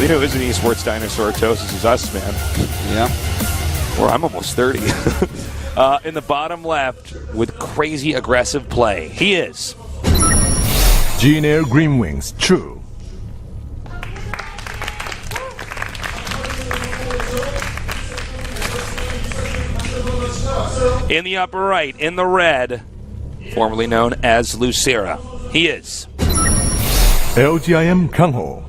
You know, is an esports dinosaur. Tosis is us, man. Yeah. Or I'm almost 30. In the bottom left with crazy aggressive play, he is G&L Green Wings, True. in the upper right, in the red, formerly known as Lucera. He is LGIM KangHo.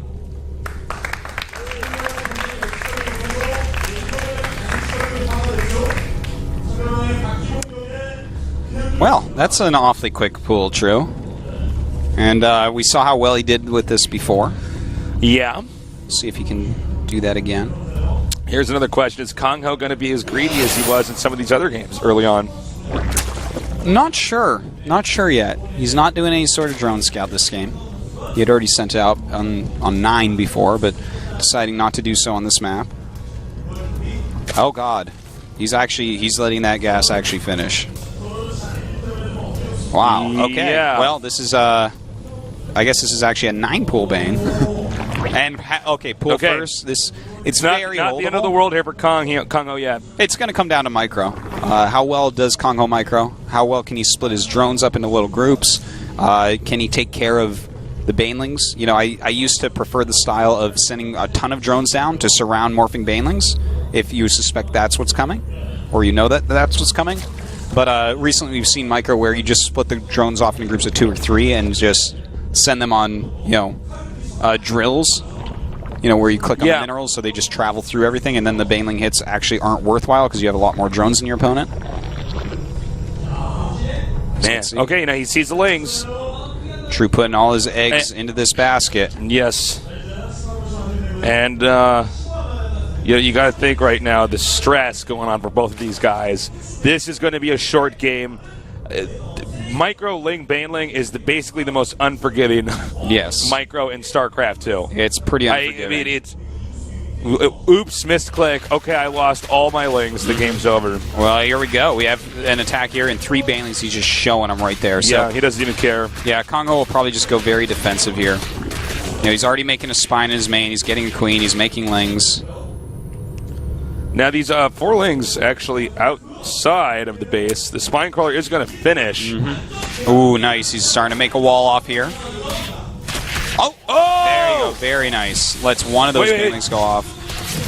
Well, that's an awfully quick pool, True. And we saw how well he did with this before. Yeah. See if he can do that again. Here's another question. Is KangHo going to be as greedy as he was in some of these other games early on? Not sure. Not sure yet. He's not doing any sort of drone scout this game. He had already sent out on 9 before, but deciding not to do so on this map. Oh, God. He's letting that gas actually finish. Wow. Okay. Yeah. Well, this is I guess this is actually a 9-pool Bane. And okay, pool first. It's not very the end of the world here for KangHo yet. It's going to come down to micro. How well does KangHo micro? How well can he split his drones up into little groups? Can he take care of the banelings? You know, I used to prefer the style of sending a ton of drones down to surround morphing banelings if you suspect that's what's coming, or you know that that's what's coming. But recently we've seen micro where you just split the drones off in groups of 2 or 3 and just send them on, you know, drills. You know, where you click on the minerals so they just travel through everything, and then the baneling hits actually aren't worthwhile because you have a lot more drones than your opponent. Man. Okay, now he sees the lings. True putting all his eggs into this basket. Yes. And, you got to think right now, the stress going on for both of these guys. This is going to be a short game. Micro Ling Baneling is basically the most unforgiving micro in Starcraft 2. It's pretty unforgiving. I mean, it's oops, missed click. Okay, I lost all my lings. The game's over. Well, here we go. We have an attack here and 3 banelings. He's just showing them right there. So, yeah, he doesn't even care. Yeah, KangHo will probably just go very defensive here. You know, he's already making a spine in his main. He's getting a queen. He's making lings. Now these 4 lings actually outside of the base. The spine crawler is going to finish. Ooh, nice. He's starting to make a wall off here. Oh! There you go. Very nice. Lets one of those banelings go off.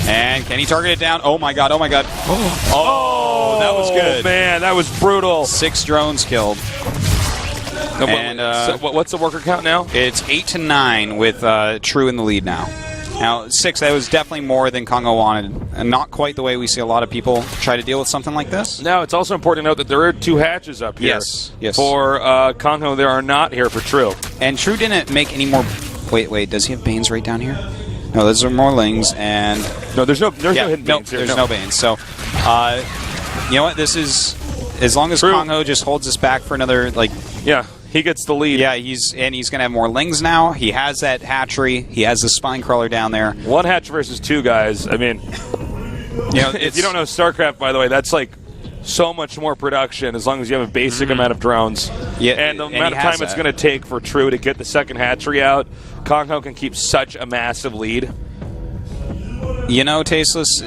And can he target it down? Oh, my God. Oh, my God. Oh, that was good. Man, that was brutal. 6 drones killed. And so what's the worker count now? It's 8 to 9 with True in the lead now. Now, 6, that was definitely more than KangHo wanted, and not quite the way we see a lot of people try to deal with something like this. Now, it's also important to note that there are 2 hatches up here. Yes. For KangHo, there are not here for True. And True didn't make any more... Wait, does he have Banes right down here? No, those are more Lings, and... No, there's no hidden Banes here. There's no Banes. So, you know what, this is... As long as KangHo just holds us back for another, Yeah. He gets the lead. Yeah, he's going to have more Lings now. He has that hatchery. He has the spine crawler down there. 1 hatch versus 2 guys. I mean, if you don't know StarCraft, by the way, that's so much more production as long as you have a basic amount of drones. Yeah, and the amount of time it's going to take for True to get the second hatchery out, KangHo can keep such a massive lead. You know, Tasteless,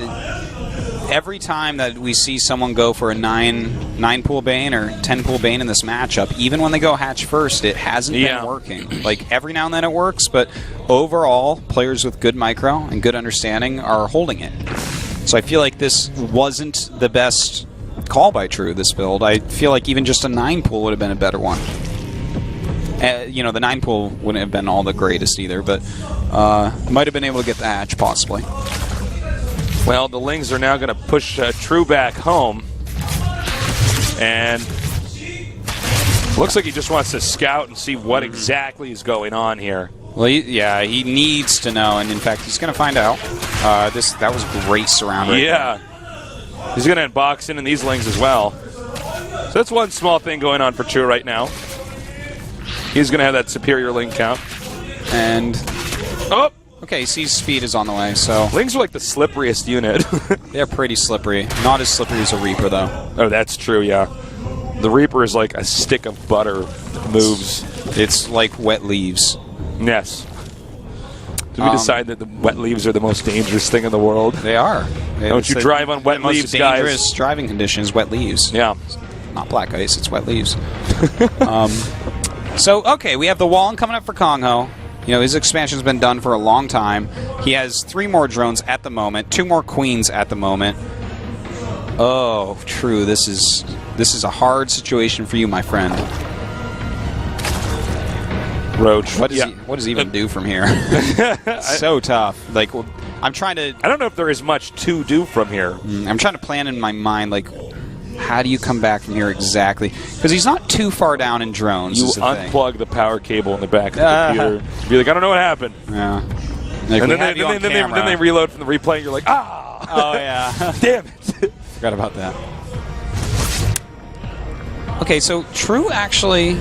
every time that we see someone go for a 9-pool Bane or 10-pool Bane in this matchup, even when they go hatch first, it hasn't been working. Every now and then it works, but overall, players with good micro and good understanding are holding it. So I feel like this wasn't the best call by True, this build. I feel like even just a 9-pool would have been a better one. You know, the 9-pool wouldn't have been all the greatest either, but might have been able to get the hatch, possibly. Well, the Lings are now going to push True back home. And looks like he just wants to scout and see what exactly is going on here. Well, he needs to know, and in fact, he's going to find out. That was great surround right there. He's going to box in these Lings as well. So that's one small thing going on for True right now. He's going to have that superior Ling count. And... Oh! Okay, he sees speed is on the way, so... Lings are like the slipperiest unit. They're pretty slippery. Not as slippery as a Reaper, though. Oh, that's true, yeah. The Reaper is like a stick of butter that moves. It's like wet leaves. Yes. Did we decide that the wet leaves are the most dangerous thing in the world? They are. Don't you drive on wet leaves, guys? The most dangerous driving conditions, wet leaves. Yeah. Not black ice, it's wet leaves. So, okay, we have the Wallen coming up for KangHo. You know, his expansion's been done for a long time. He has 3 more drones at the moment, 2 more queens at the moment. Oh, true. This is a hard situation for you, my friend. Roach. What does he even do from here? So tough. Like, I'm trying to... I don't know if there is much to do from here. I'm trying to plan in my mind, like, how do you come back from here exactly? Because he's not too far down in drones. You unplug the power cable in the back of the computer. Be like, I don't know what happened. Yeah. Like, and then they reload from the replay, and you're like, ah! Oh, yeah. Damn it. Forgot about that. Okay, so True actually...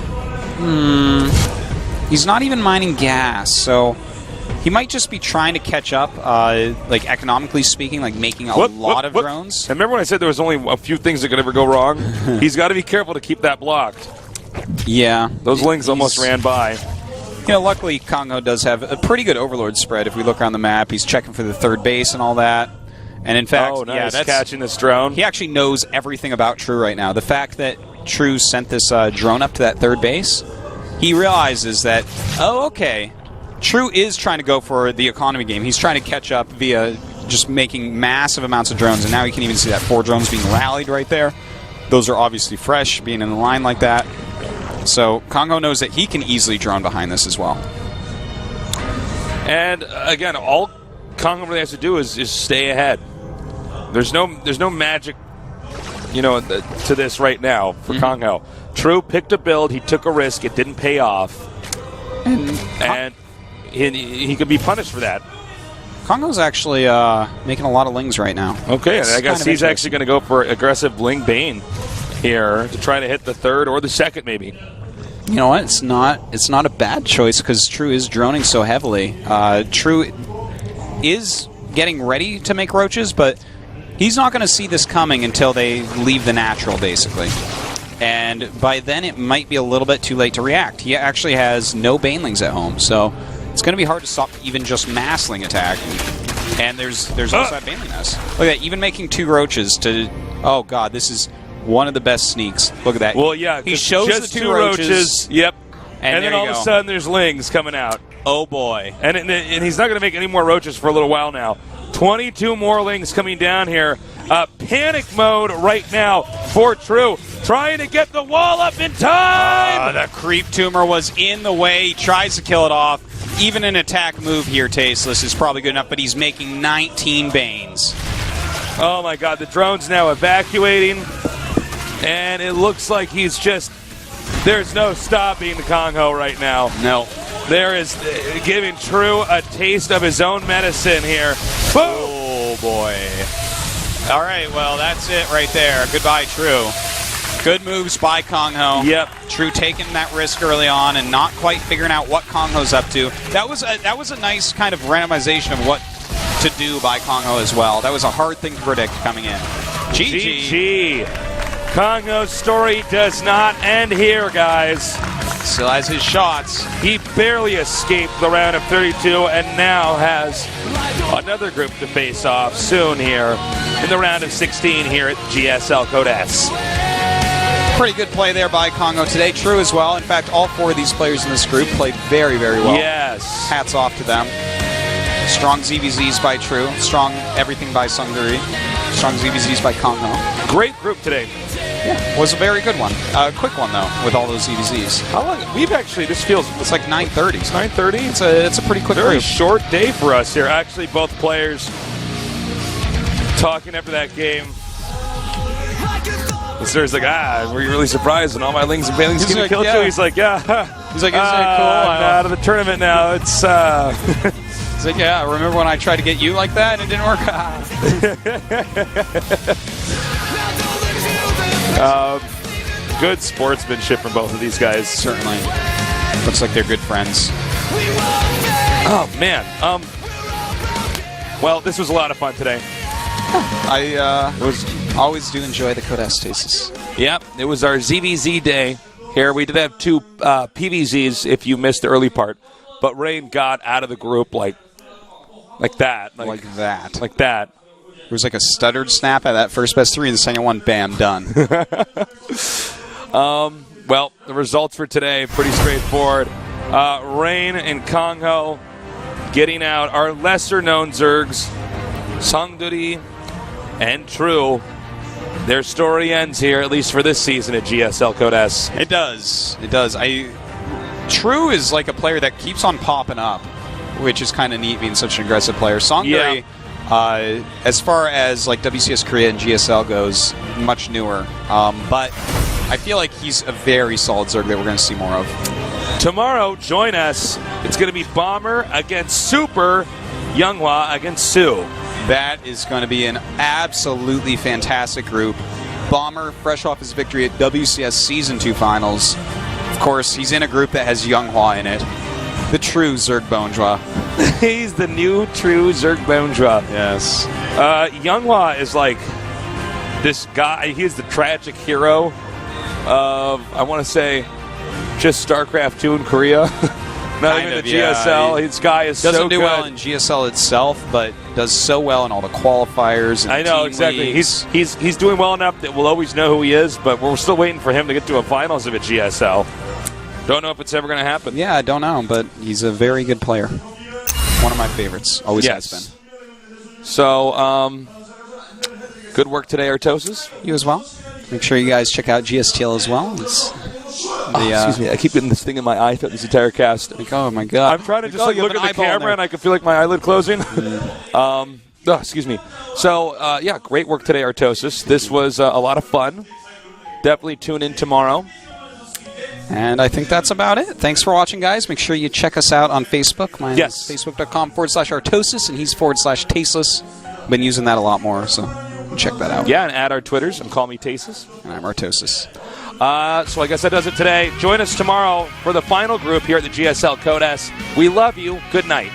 he's not even mining gas, so... He might just be trying to catch up, like economically speaking, like making a lot of drones. And remember when I said there was only a few things that could ever go wrong? He's got to be careful to keep that blocked. Yeah. Those lings almost ran by. You know, luckily KangHo does have a pretty good overlord spread. If we look around the map, he's checking for the third base and all that. And in fact, nice. Catching this drone. He actually knows everything about True right now. The fact that True sent this drone up to that third base, he realizes that, oh, okay, True is trying to go for the economy game. He's trying to catch up via just making massive amounts of drones, and now you can even see that 4 drones being rallied right there. Those are obviously fresh, being in the line like that. So KangHo knows that he can easily drone behind this as well. And again, all KangHo really has to do is stay ahead. There's no magic, to this right now for KangHo. True picked a build, he took a risk, it didn't pay off, and he could be punished for that. KangHo's actually making a lot of lings right now. Okay, and I guess he's actually going to go for aggressive Ling Bane here to try to hit the third or the second, maybe. You know what? It's not a bad choice because True is droning so heavily. True is getting ready to make roaches, but he's not going to see this coming until they leave the natural, basically. And by then, it might be a little bit too late to react. He actually has no Banelings at home, so it's going to be hard to stop even just Massling attack. And there's also that Baneling nest. Look at that, even making 2 roaches to... Oh, God, this is one of the best sneaks. Look at that. Well, yeah, he shows just the 2 roaches. Yep. And then all of a sudden, there's Lings coming out. Oh, boy. And he's not going to make any more roaches for a little while now. 22 more Lings coming down here. Panic mode right now for True. Trying to get the wall up in time! The creep tumor was in the way. He tries to kill it off. Even an attack move here, Tasteless, is probably good enough, but he's making 19 Banes. Oh, my God. The drone's now evacuating. And it looks like he's just... There's no stopping KangHo right now. No. There is giving True a taste of his own medicine here. Boom! Oh, boy. All right, well, that's it right there. Goodbye, True. Good moves by KangHo. Yep. True taking that risk early on and not quite figuring out what KangHo's up to. That was a nice kind of randomization of what to do by KangHo as well. That was a hard thing to predict coming in. GG. KangHo's story does not end here, guys. Still has his shots. He barely escaped the round of 32 and now has another group to face off soon here in the round of 16 here at GSL Code S. Pretty good play there by KangHo today. True as well. In fact, all 4 of these players in this group played very, very well. Yes. Hats off to them. Strong ZVZs by True. Strong everything by Sunguri. Strong ZVZs by KangHo. Great group today. Yeah, was a very good one. Quick one, though, with all those ZVZs. How long? We've actually, this feels... It's like 9:30. It's 9:30? It's a pretty quick very group. Short day for us here. Actually, both players talking after that game. The Sir's like, were you really surprised when all my Lings and Banelings getting killed too? He's like, yeah. He's like, isn't it cool? I'm out of the tournament now. It's... He's like, yeah, remember when I tried to get you like that and it didn't work? Good sportsmanship from both of these guys. Certainly. Looks like they're good friends. Oh, man. Well, this was a lot of fun today. I always do enjoy the Code S Stasis. Yep, it was our ZVZ day here. We did have 2 PVZs if you missed the early part, but Rain got out of the group like Like that. Like that. Like that. It was like a stuttered snap at that first best three, and the second one, bam, done. Well, the results for today, pretty straightforward. Rain and KangHo getting out our lesser-known Zergs, Sangduri and True. Their story ends here, at least for this season at GSL Code S. It does. It does. True is like a player that keeps on popping up, which is kind of neat being such an aggressive player. Sangduri, as far as like WCS Korea and GSL goes, much newer. But I feel like he's a very solid Zerg that we're going to see more of. Tomorrow, join us. It's going to be Bomber against Super, Younghwa against Sue. That is going to be an absolutely fantastic group. Bomber, fresh off his victory at WCS Season 2 Finals. Of course, he's in a group that has Younghwa in it. The true Zerg Bonjwa. He's the new true Zerg Bonjwa. Yes. Younghwa is like this guy. He's the tragic hero of, I want to say, just Starcraft 2 in Korea. Not even the GSL. His guy is so good. Doesn't do well in GSL itself, but does so well in all the qualifiers. And I know, team exactly. leagues. He's doing well enough that we'll always know who he is, but we're still waiting for him to get to a finals of a GSL. Don't know if it's ever going to happen. Yeah, I don't know, but he's a very good player. One of my favorites. Always has been. So, good work today, Artosis. You as well. Make sure you guys check out GSTL as well. Excuse me, I keep getting this thing in my eye throughout this entire cast. Oh my god! I'm trying to just look at the camera and I can feel like my eyelid closing. Excuse me. So yeah, great work today, Artosis. This was a lot of fun. Definitely tune in tomorrow. And I think that's about it. Thanks for watching, guys. Make sure you check us out on Facebook. Mine is facebook.com/Artosis, and he's /Tasteless. Been using that a lot more, so check that out. Yeah, and add our Twitters and call me Tasteless. And I'm Artosis. So I guess that does it today. Join us tomorrow for the final group here at the GSL Code S. We love you. Good night.